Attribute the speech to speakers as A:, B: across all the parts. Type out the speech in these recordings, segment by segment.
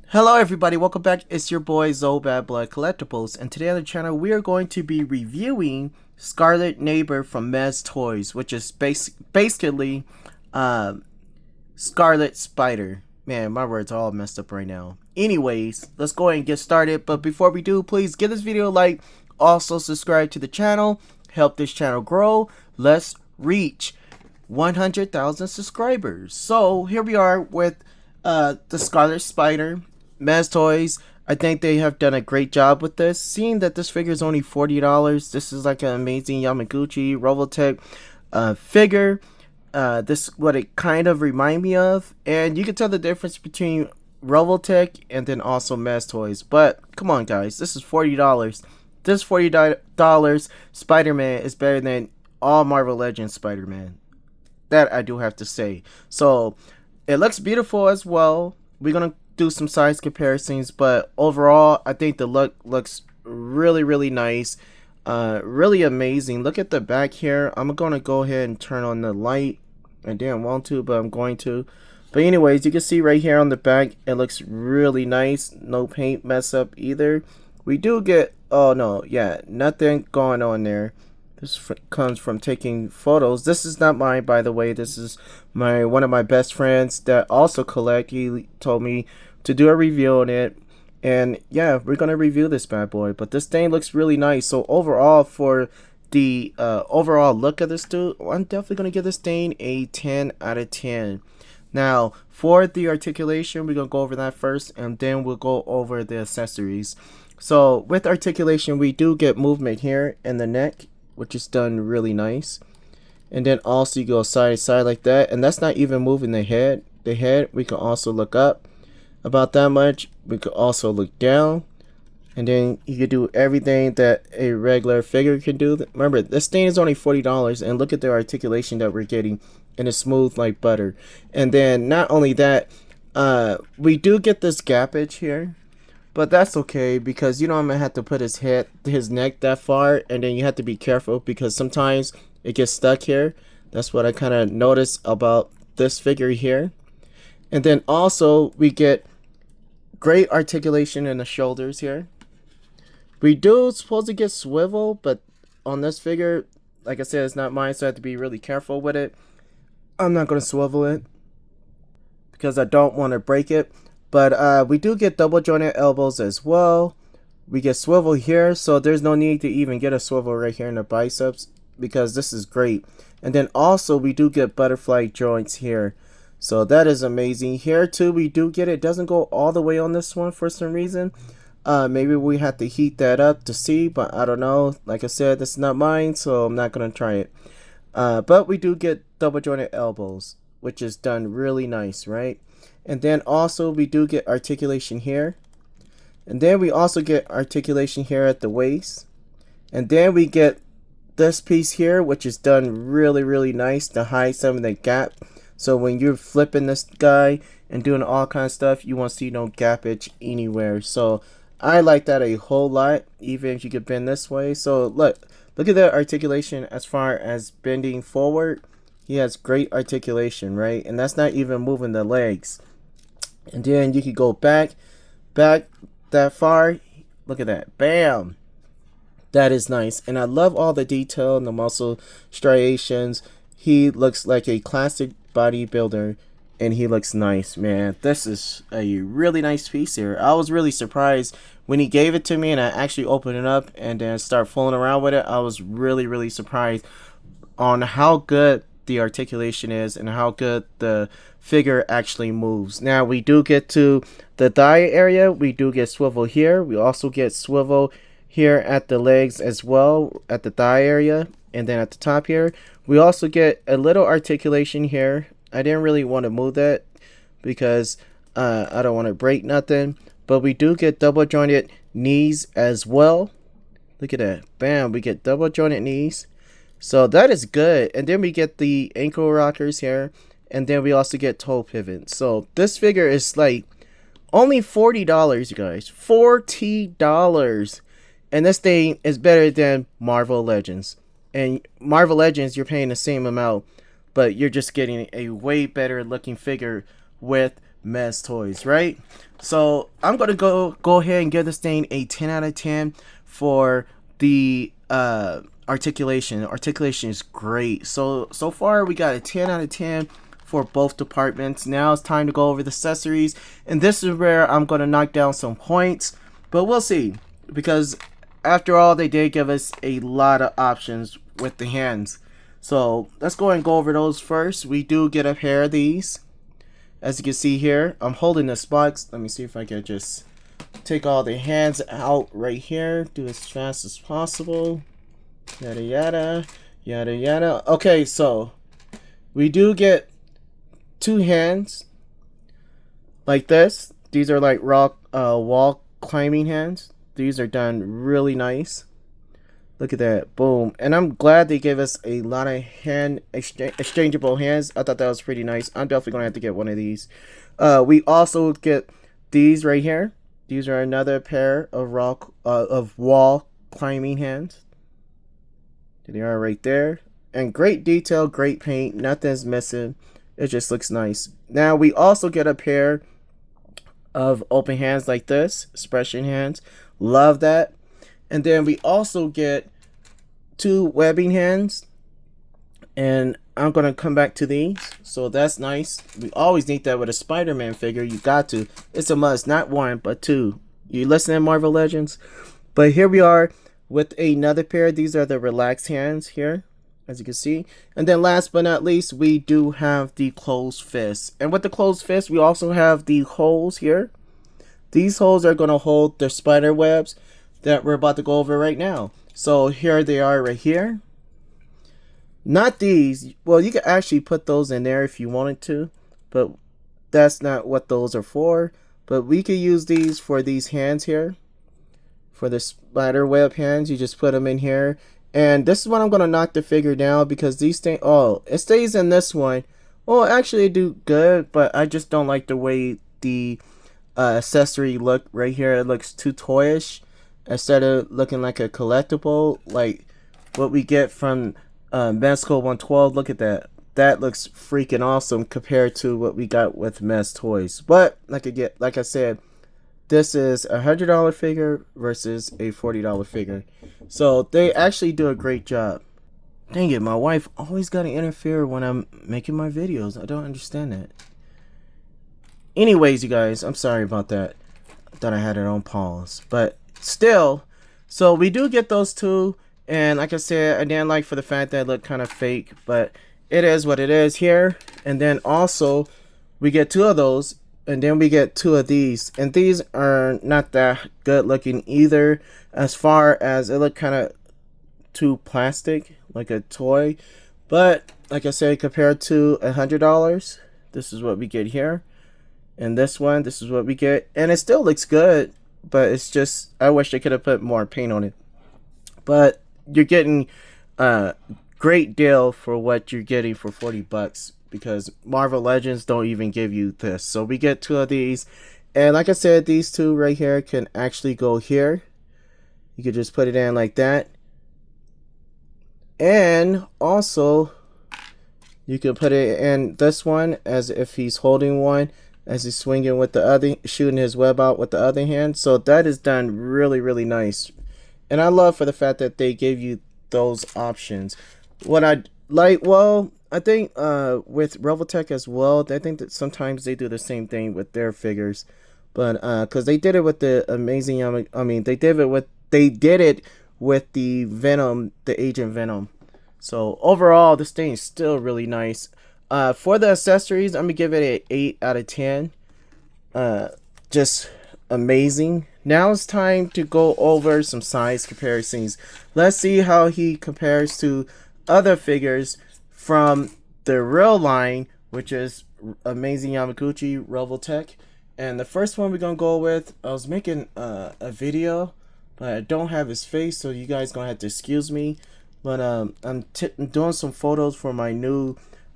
A: Hello everybody, welcome back. It's your boy Zoe Bad Blood Collectibles, and today on the channel we are going to be reviewing Scarlet Neighbor from Mez Toys, which is basically uh, Scarlet Spider. Man, my words are all messed up right now. Anyways, let's go ahead and get started, but before we do, please give this video a like, also subscribe to the channel, help this channel grow. Let's reach 100,000 subscribers. So here we are with the Scarlet Spider. Mez Toys, I think they have done a great job with this. Seeing that this figure is only $40, this is like an amazing Yamaguchi Robotech figure. This is what it kind of remind me of, and you can tell the difference between Robotech and then also Mez Toys. But come on, guys, this is $40. This $40 Spider-Man is better than all Marvel Legends Spider-Man. That I do have to say. So it looks beautiful as well. We're gonna do some size comparisons, but overall I think the look looks really nice, really amazing. Look at the back here. I'm gonna go ahead and turn on the light. I didn't want to, but I'm going to. But anyways, you can see right here on the back it looks really nice. No paint mess up either. We do get, oh no, yeah, nothing going on there. This comes from taking photos. This is not mine, by the way. This is one of my best friends that also collect. He told me to do a review on it, and yeah, we're gonna review this bad boy. But this thing looks really nice. So overall, for the overall look of this dude, I'm definitely gonna give this thing a 10 out of 10. Now, for the articulation, we're gonna go over that first, and then we'll go over the accessories. So with articulation, we do get movement here in the neck, which is done really nice, and then also you go side to side like that, and that's not even moving the head. The head, we can also look up about that much. We could also look down, and then you can do everything that a regular figure can do. Remember, this thing is only $40, and look at the articulation that we're getting, and it's smooth like butter. And then not only that, we do get this gappage here, but that's okay, because you know I'm gonna have to put his neck that far, and then you have to be careful because sometimes it gets stuck here. That's what I kind of noticed about this figure here. And then also we get great articulation in the shoulders here. We do supposed to get swivel, but on this figure, like I said, it's not mine, so I have to be really careful with it. I'm not gonna swivel it because I don't want to break it. But we do get double jointed elbows as well. We get swivel here, so there's no need to even get a swivel right here in the biceps, because this is great. And then also we do get butterfly joints here, so that is amazing. Here too we do get it. Doesn't go all the way on this one for some reason. Maybe we have to heat that up to see, but I don't know. Like I said, this is not mine, so I'm not gonna try it. But we do get double jointed elbows, which is done really nice, right? And then also we do get articulation here, and then we also get articulation here at the waist, and then we get this piece here, which is done really nice to hide some of the gap. So when you're flipping this guy and doing all kinds of stuff, you won't see no gappage anywhere. So I like that a whole lot, even if you could bend this way. So look at the articulation as far as bending forward. He has great articulation, right? And that's not even moving the legs. And then you can go back that far. Look at that. Bam. That is nice. And I love all the detail and the muscle striations. He looks like a classic bodybuilder, and he looks nice, man. This is a really nice piece here. I was really surprised when he gave it to me, and I actually opened it up and then start fooling around with it. I was really surprised on how good the articulation is and how good the figure actually moves. Now we do get to the thigh area. We do get swivel here. We also get swivel here at the legs as well, at the thigh area, and then at the top here we also get a little articulation here. I didn't really want to move that because I don't want to break nothing, but we do get double jointed knees as well. Look at that. Bam, we get double jointed knees. So that is good. And then we get the ankle rockers here. And then we also get toe pivots. So this figure is like only $40, you guys. $40. And this thing is better than Marvel Legends. And Marvel Legends, you're paying the same amount, but you're just getting a way better looking figure with Mez Toys, right? So I'm gonna go ahead and give this thing a 10 out of 10 for the articulation. Articulation is great. So far we got a 10 out of 10 for both departments. Now it's time to go over the accessories, and this is where I'm gonna knock down some points, but we'll see, because after all, they did give us a lot of options with the hands. So let's go and go over those first. We do get a pair of these. As you can see here, I'm holding this box. Let me see if I can just take all the hands out right here. Do as fast as possible. Yada yada. Yada yada. Okay, so we do get 2 hands like this. These are like rock wall climbing hands. These are done really nice. Look at that. Boom. And I'm glad they gave us a lot of hand exchangeable hands. I thought that was pretty nice. I'm definitely going to have to get one of these. We also get these right here. These are another pair of wall climbing hands. There they are right there. And great detail, great paint. Nothing's missing. It just looks nice. Now we also get a pair of open hands like this. Expression hands. Love that. And then we also get 2 webbing hands, and I'm gonna come back to these. So that's nice. We always need that with a Spider-Man figure. You got to. It's a must. Not 1, but 2. You listening, Marvel Legends? But here we are with another pair. These are the relaxed hands here, as you can see. And then last but not least, we do have the closed fist. And with the closed fist, we also have the holes here. These holes are gonna hold the spider webs that we're about to go over right now. So here they are right here. Not these. Well, you can actually put those in there if you wanted to, but that's not what those are for. But we could use these for these hands here. For the spider web hands, you just put them in here. And this is when I'm going to knock the figure down, because these things, oh, it stays in this one. Well, actually they do good, but I just don't like the way the accessory look right here. It looks too toyish. Instead of looking like a collectible, like what we get from Mezco 112, look at that. That looks freaking awesome compared to what we got with Mez Toys. But like I said, this is a $100 figure versus a $40 figure. So they actually do a great job. Dang it, my wife always got to interfere when I'm making my videos. I don't understand that. Anyways, you guys, I'm sorry about that. I thought I had it on pause, but still, so we do get those 2, and like I said, I didn't like for the fact that it looked kind of fake, but it is what it is here. And then also we get 2 of those, and then we get 2 of these, and these are not that good looking either, as far as it look kind of too plastic, like a toy. But like I said, compared to $100, this is what we get here, and this is what we get, and it still looks good. But it's just, I wish they could have put more paint on it. But you're getting a great deal for what you're getting for 40 bucks, because Marvel Legends don't even give you this. So we get 2 of these, and like I said, these 2 right here can actually go here. You could just put it in like that, and also you can put it in this one as if he's holding one, as he's swinging with the other, shooting his web out with the other hand. So that is done really, really nice. And I love for the fact that they gave you those options. What I like, well, I think with Revoltech as well, I think that sometimes they do the same thing with their figures. But because they did it with the Amazing, I mean, they did it with the Venom, the Agent Venom. So overall, this thing is still really nice. For the accessories, I'm gonna give it an 8 out of 10. Just amazing. Now it's time to go over some size comparisons. Let's see how he compares to other figures from the real line, which is Amazing Yamaguchi Revoltech. And the first one we're gonna go with, I was making a video, but I don't have his face, so you guys gonna have to excuse me. But I'm doing some photos for my new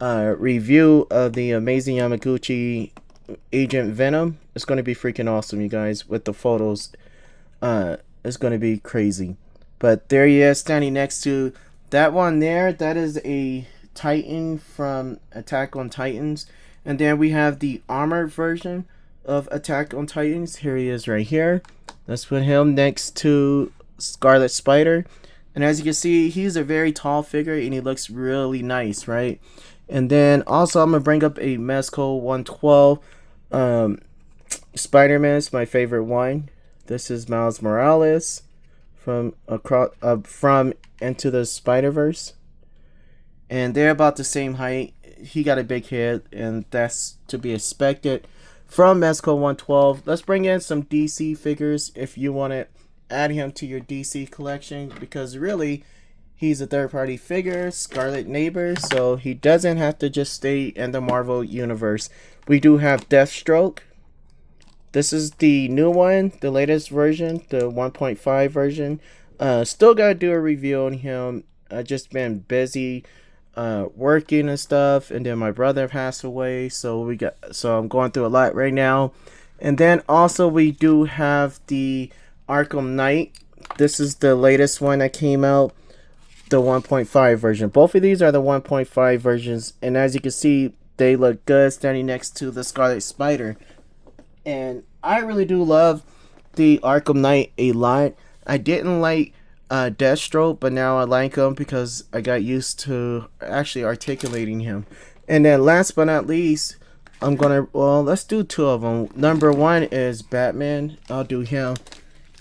A: review of the Amazing Yamaguchi Agent Venom. It's going to be freaking awesome, you guys, with the photos. It's going to be crazy. But there he is, standing next to that one there. That is a Titan from Attack on Titans. And then we have the armored version of Attack on Titans. Here he is right here. Let's put him next to Scarlet Spider. And as you can see, he's a very tall figure and he looks really nice, right? And then also I'm going to bring up a Mezco 112 Spider-Man. It's my favorite one. This is Miles Morales from Into the Spider-Verse. And they're about the same height. He got a big head, and that's to be expected from Mezco 112. Let's bring in some DC figures if you want to add him to your DC collection, because really he's a third-party figure, Scarlet Neighbor, so he doesn't have to just stay in the Marvel universe. We do have Deathstroke. This is the new one, the latest version, the 1.5 version. Still gotta do a review on him. I just been busy working and stuff, and then my brother passed away, so I'm going through a lot right now. And then also we do have the Arkham Knight. This is the latest one that came out, the 1.5 version. Both of these are the 1.5 versions, and as you can see, they look good standing next to the Scarlet Spider. And I really do love the Arkham Knight a lot. I didn't like Deathstroke, but now I like him because I got used to actually articulating him. And then last but not least, let's do two of them. Number one is Batman. I'll do him.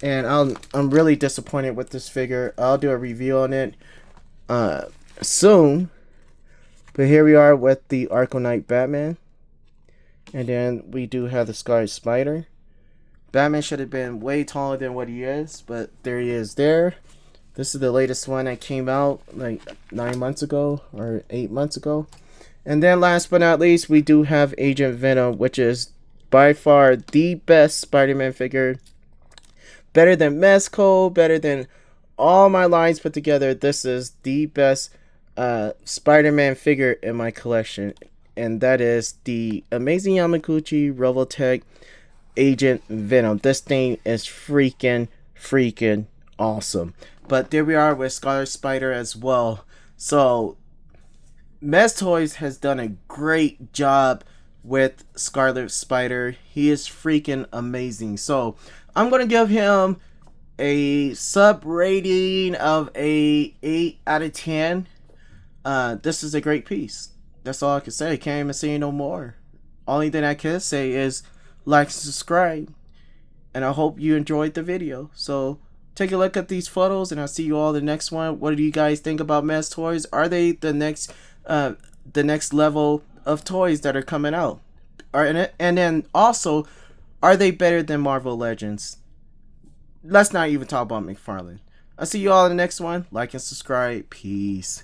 A: And I'm really disappointed with this figure. I'll do a review on it soon. But here we are with the Arkham Knight Batman. And then we do have the Scarlet Spider. Batman should have been way taller than what he is, but there he is there. This is the latest one that came out like 9 months ago or 8 months ago. And then last but not least, we do have Agent Venom, which is by far the best Spider-Man figure. Better than Mezco, better than all my lines put together. This is the best Spider-Man figure in my collection. And that is the Amazing Yamaguchi Robotech Agent Venom. This thing is freaking awesome. But there we are with Scarlet Spider as well. So Mez Toys has done a great job with Scarlet Spider. He is freaking amazing. So I'm going to give him a sub rating of a 8 out of 10. This is a great piece. That's all I can say. Can't even say no more. Only thing I can say is like and subscribe. And I hope you enjoyed the video. So take a look at these photos, and I'll see you all in the next one. What do you guys think about Mez Toys? Are they the next level of toys that are coming out? And then also, are they better than Marvel Legends? Let's not even talk about McFarlane. I'll see you all in the next one. Like and subscribe. Peace.